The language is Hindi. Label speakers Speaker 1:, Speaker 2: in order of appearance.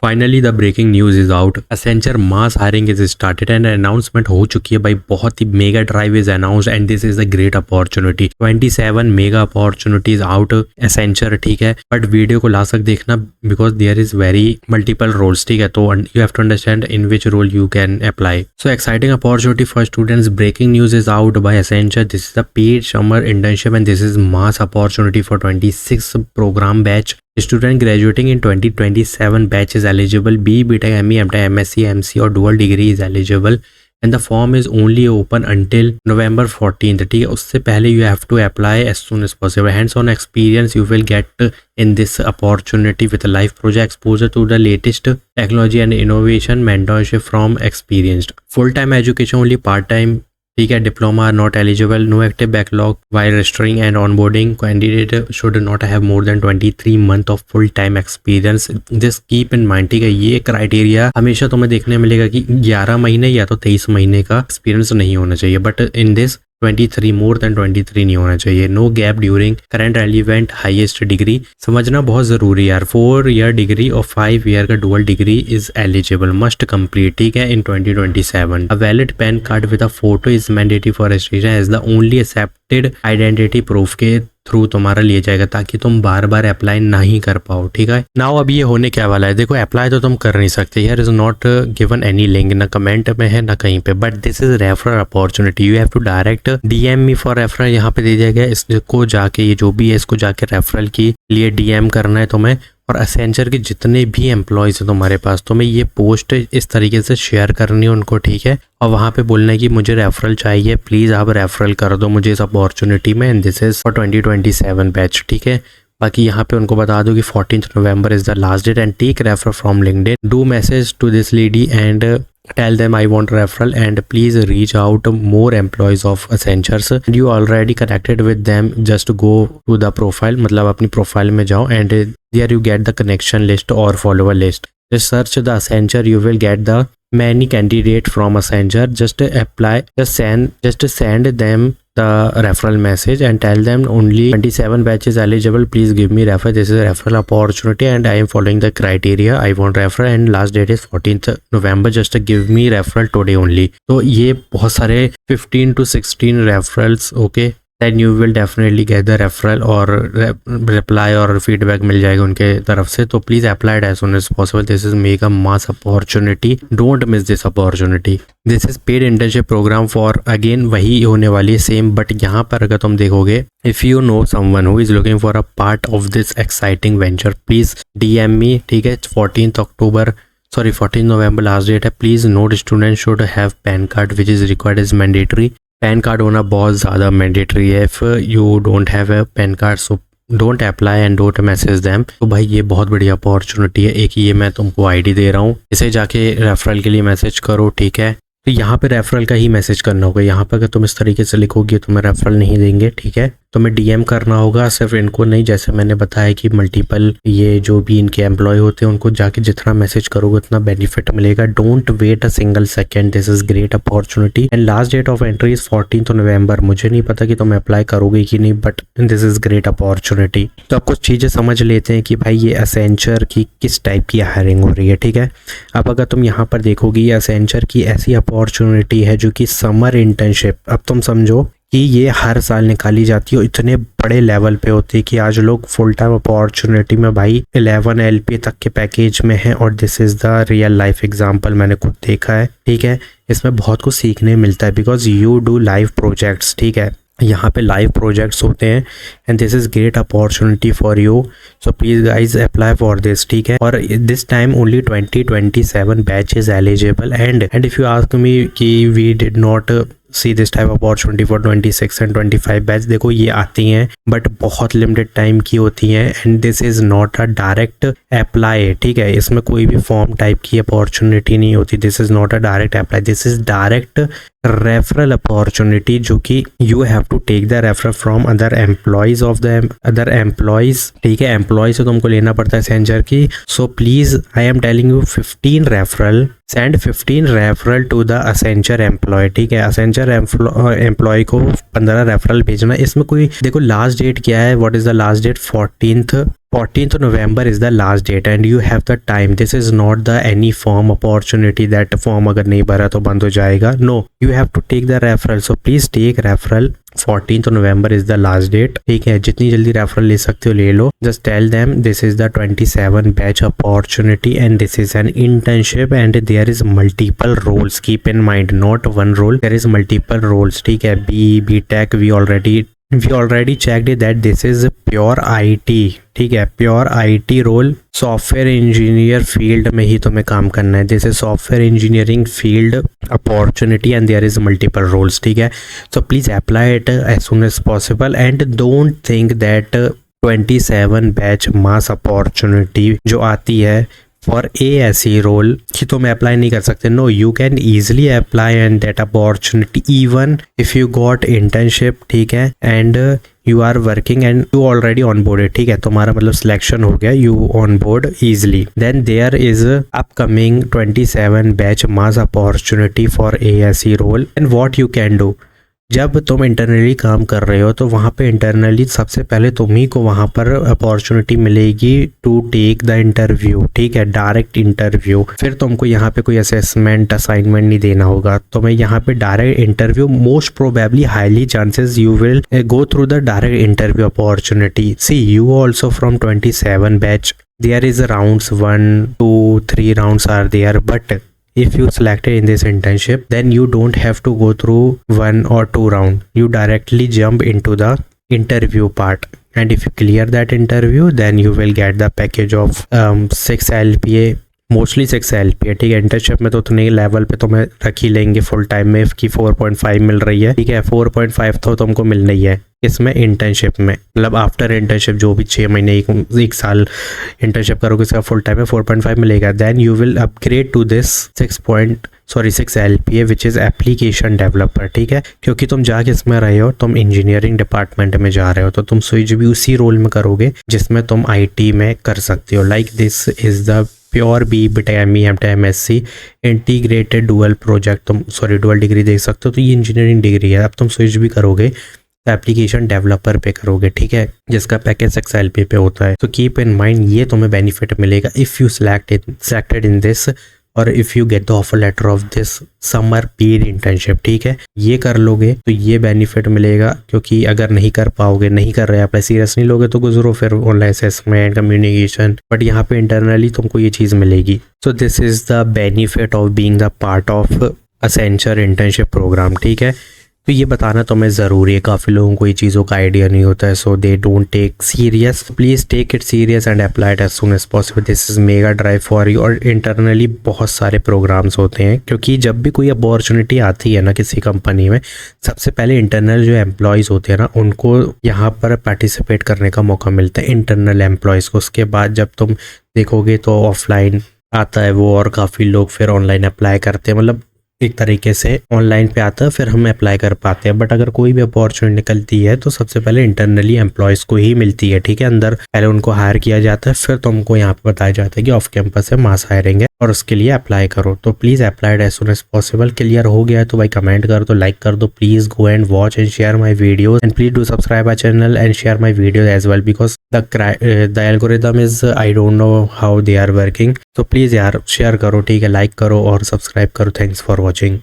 Speaker 1: Finally the breaking news is out, Accenture mass hiring is started and announcement हो चुकी है भाई, बहुत ही mega drive is announced and this is the great opportunity. 27 mega opportunities out Accenture, ठीक है, बट वीडियो को लास्ट तक देखना because there is very multiple roles, ठीक है, तो you have to understand in which role you can apply. So exciting opportunity for students, breaking news is out by Accenture, this is the paid summer internship and this is mass opportunity for 26 program batch. Student graduating in 2027 batch is eligible. BTech, ME, MTech, MSc, MC or dual degree is eligible. And the form is only open until November 14th. ठीक है, उससे पहले you have to apply as soon as possible. Hands-on experience you will get in this opportunity with a live project, exposure to the latest technology and innovation, mentorship from experienced. Full-time education only, part-time, ठीक है, diploma not eligible, no active backlog while registering and onboarding, candidate should not have more than 23 month of full time experience. This keep in mind, ठीक है, ये क्राइटेरिया हमेशा तुम्हें देखने मिलेगा कि 11 महीने या तो 23 महीने का एक्सपीरियंस नहीं होना चाहिए, but in this 23 more than 23 नहीं होना चाहिए। No gap during current relevant highest degree, समझना बहुत जरूरी यार, 4 ईयर डिग्री और 5 ईयर का dual degree is eligible, must complete, ठीक है, in 2027। A valid PAN card with a photo is mandatory for registration as the only accepted identity proof के थ्रू तुम्हारा लिया जाएगा ताकि तुम बार बार अप्लाई नहीं कर पाओ, ठीक है। नाउ अब ये होने क्या वाला है, देखो अप्लाई तो तुम कर नहीं सकते, here is not given any link, ना कमेंट में है ना कहीं पे, but this is referral opportunity, you have to direct DM me for referral, यहाँ पे दे दिया गया, इसको जाके ये जो भी है इसको जाके रेफरल के लिए डीएम करना है तुम्हें, और एसेंचर के जितने भी एम्प्लॉयज हैं तुम्हारे पास, तुम्हें ये पोस्ट इस तरीके से शेयर करनी है उनको, ठीक है, और वहाँ पे बोलना है कि मुझे रेफरल चाहिए, प्लीज़ आप रेफरल कर दो मुझे इस अपॉर्चुनिटी में, and this is for 2027 batch, ठीक है। बाकी यहाँ पे उनको बता दो कि 14 November is the last date and take referral from LinkedIn, do message to this lady and tell them I want referral and please reach out more employees of Accentures and you already connected with them, just go to the profile, मतलब अपनी प्रोफाइल में जाओ and there you get the connection list or follower list, just search the Accenture, you will get the many candidate from Accenture, just apply, just send them the referral message and tell them only 27 batches eligible, please give me referral, this is a referral opportunity and I am following the criteria, I want referral and last date is 14th November, just give me referral today only। तो ये बहुत सारे 15 to 16 referrals, okay, then you will definitely get the referral और reply और feedback मिल जाएगा उनके तरफ से, तो please apply it as soon as possible, this is make a mass opportunity, don't miss this opportunity। This is paid internship program for, again वही होने वाली है सेम, बट यहाँ पर अगर तुम देखोगे if you know someone who is looking for a part of this exciting venture, please DM me, ठीक है, 14 नवंबर लास्ट डेट है, please note student should have pan card which is required is mandatory, pan card होना बहुत ज़्यादा मैंडेटरी है, if you don't have a pan card so don't apply and don't message them. तो भाई ये बहुत बड़ी अपॉर्चुनिटी है, एक ये मैं तुमको आईडी दे रहा हूँ, इसे जाके रेफरल के लिए मैसेज करो, ठीक है, तो यहाँ पे रेफरल का ही मैसेज करना होगा, यहाँ पे अगर तुम इस तरीके से लिखोगे तुम्हें रेफरल नहीं देंगे, ठीक है, तुम्हें डीएम करना होगा, सिर्फ इनको नहीं, जैसे मैंने बताया कि मल्टीपल ये जो भी इनके एम्प्लॉय होते हैं उनको जाके जितना मैसेज करोगे उतना बेनिफिट मिलेगा, don't wait a single second, this is great opportunity and last date of entry is 14 November, मुझे नहीं पता कि तुम अप्लाई करोगे कि नहीं, but this is great opportunity. तो अब कुछ चीज़ें समझ लेते हैं कि भाई ये एसेंचर की किस टाइप की हायरिंग हो रही है, ठीक है। अब अगर तुम यहाँ पर देखोगे ये एसेंचर की ऐसी अपॉर्चुनिटी है जो कि समर इंटर्नशिप, अब तुम समझो कि ये हर साल निकाली जाती है, इतने बड़े लेवल पे होती है कि आज लोग फुल टाइम अपॉर्चुनिटी में भाई 11 LP तक के पैकेज में है, और this is the real life example, मैंने खुद देखा है, ठीक है, इसमें बहुत कुछ सीखने मिलता है because you do live projects, ठीक है, यहाँ पे लाइव प्रोजेक्ट्स होते हैं and this is great opportunity for you, so please guys apply for this, ठीक है, और this time only 2027 batch is eligible and if you ask me कि we did not see this type opportunity for 26 and 25 batch, देखो ये आती हैं बट बहुत लिमिटेड टाइम की होती हैं and this is not a direct apply, ठीक है, इसमें कोई भी फॉर्म टाइप की अपॉर्चुनिटी नहीं होती, this is not a direct apply, this is direct referral opportunity, जो कि you have to take the referral from other employees of the other employees, ठीक है, एम्प्लॉय से तुमको लेना पड़ता है एसेंचर की, so please I am telling you 15 referral, send 15 referral to the Accenture employee, ठीक है, एसेंचर एम्प्लॉय को 15 रेफरल भेजना, इसमें कोई देखो लास्ट डेट क्या है, what is the last date, 14 14th November is the last date and you have the time. This is not the any form opportunity that form अगर नहीं भरा तो बंद हो जाएगा. No, you have to take the referral. So please take referral. 14th November is the last date. ठीक है, जितनी जल्दी रेफरल ले सकते हो ले लो. Just tell them this is the 27 batch opportunity and this is an internship and there is multiple roles. Keep in mind, not one role. There is multiple roles. ठीक है, B.Tech we already checked it that this is pure IT. ठीक है, pure IT role software engineer field में ही तुम्हें काम करना है. This is software engineering field opportunity and there is multiple roles. ठीक है, so please apply it as soon as possible and don't think that 27 batch mass opportunity जो आती है फॉर ASE रोल कि तुम अप्लाई नहीं कर सकते. No, you can easily apply and that opportunity even if you got internship. ठीक है, and you are working and you already on board. ठीक है, तुम्हारा मतलब सिलेक्शन हो गया, you on board easily. Then there is upcoming 27 batch mass opportunity for ASE role. And what you can do, जब तुम इंटरनली काम कर रहे हो तो वहाँ पे इंटरनली सबसे पहले तुम्ही को वहाँ पर अपॉर्चुनिटी मिलेगी टू टेक द इंटरव्यू. ठीक है, डायरेक्ट इंटरव्यू. फिर तुमको यहाँ पे कोई असेसमेंट असाइनमेंट नहीं देना होगा. तुम्हें यहाँ पे direct interview, most probably highly chances you will go through the direct interview opportunity. See you also from 27 batch. There is rounds 1, 2, 3 rounds are there, but if you selected in this internship then you don't have to go through 1 or 2 round. You directly jump into the interview part and if you clear that interview then you will get the package of 6 LPA, mostly 6 LPA. ठीक है, इंटर्नशिप में तो उतने लेवल पे तुम्हें रख ही लेंगे फुल टाइम में कि 4.5 मिल रही है. ठीक है, 4.5 तो तुमको मिलना ही है इसमें इंटर्नशिप में. मतलब आफ्टर इंटर्नशिप जो भी 6 महीने एक साल इंटर्नशिप करोगे उसका फुल टाइम में 4.5 मिलेगा. Then you will upgrade to this 6 LPA which is application developer. ठीक है, क्योंकि तुम जा किस में रहे हो, तुम इंजीनियरिंग डिपार्टमेंट में जा रहे हो तो तुम स्विच भी उसी रोल में करोगे जिसमें तुम IT में कर सकते हो. Like this is the pure B.Tech MSc integrated dual project. तुम डुअल डिग्री देख सकते हो, तो ये इंजीनियरिंग डिग्री है. अब तुम स्विच भी करोगे तो एप्लीकेशन डेवलपर पे करोगे. ठीक है, जिसका पैकेज 6 LPA पे होता है. तो कीप इन माइंड ये तुम्हें बेनिफिट मिलेगा if you selected in this और if you get the offer letter of this summer paid internship. ठीक है, ये कर लोगे तो ये बेनिफिट मिलेगा. क्योंकि अगर नहीं कर पाओगे, नहीं कर रहे अप्लाई, सीरियस नहीं लोगे तो गुजरो फिर ऑनलाइन असेसमेंट, कम्युनिकेशन, बट यहाँ पे इंटरनली तुमको ये चीज़ मिलेगी. So this is the benefit of being the part of Accenture internship program. ठीक है, तो ये बताना तुम्हें ज़रूरी है. काफ़ी लोगों को ये चीज़ों का आइडिया नहीं होता है, so they don't take serious. Please take it serious and apply it as soon as possible. This is mega drive for you. और इंटरनली बहुत सारे प्रोग्राम्स होते हैं, क्योंकि जब भी कोई अपॉर्चुनिटी आती है ना किसी कंपनी में, सबसे पहले इंटरनल जो एम्प्लॉयज़ होते हैं ना उनको यहाँ पर पार्टिसिपेट करने का मौका मिलता है, इंटरनल एम्प्लॉयज़ को. उसके बाद जब तुम देखोगे तो ऑफलाइन आता है वो, और काफ़ी लोग फिर ऑनलाइन अप्लाई करते हैं. मतलब एक तरीके से ऑनलाइन पे आता है, फिर हम अप्लाई कर पाते हैं. बट अगर कोई भी अपॉर्चुनिटी निकलती है तो सबसे पहले इंटरनली एम्प्लॉयज़ को ही मिलती है. ठीक है, अंदर पहले उनको हायर किया जाता है, फिर तुमको यहाँ पे बताया जाता है कि ऑफ कैंपस है, मास हायरिंग है और उसके लिए अप्लाई करो. तो please apply as soon as possible. Clear हो गया है तो भाई कमेंट कर दो, लाइक कर दो. Please go and watch and share my videos and please do subscribe my channel and share my videos as well, because the algorithm is I don't know how they are working. तो प्लीज़ यार शेयर करो. ठीक है, लाइक करो और सब्सक्राइब करो. Thanks for watching.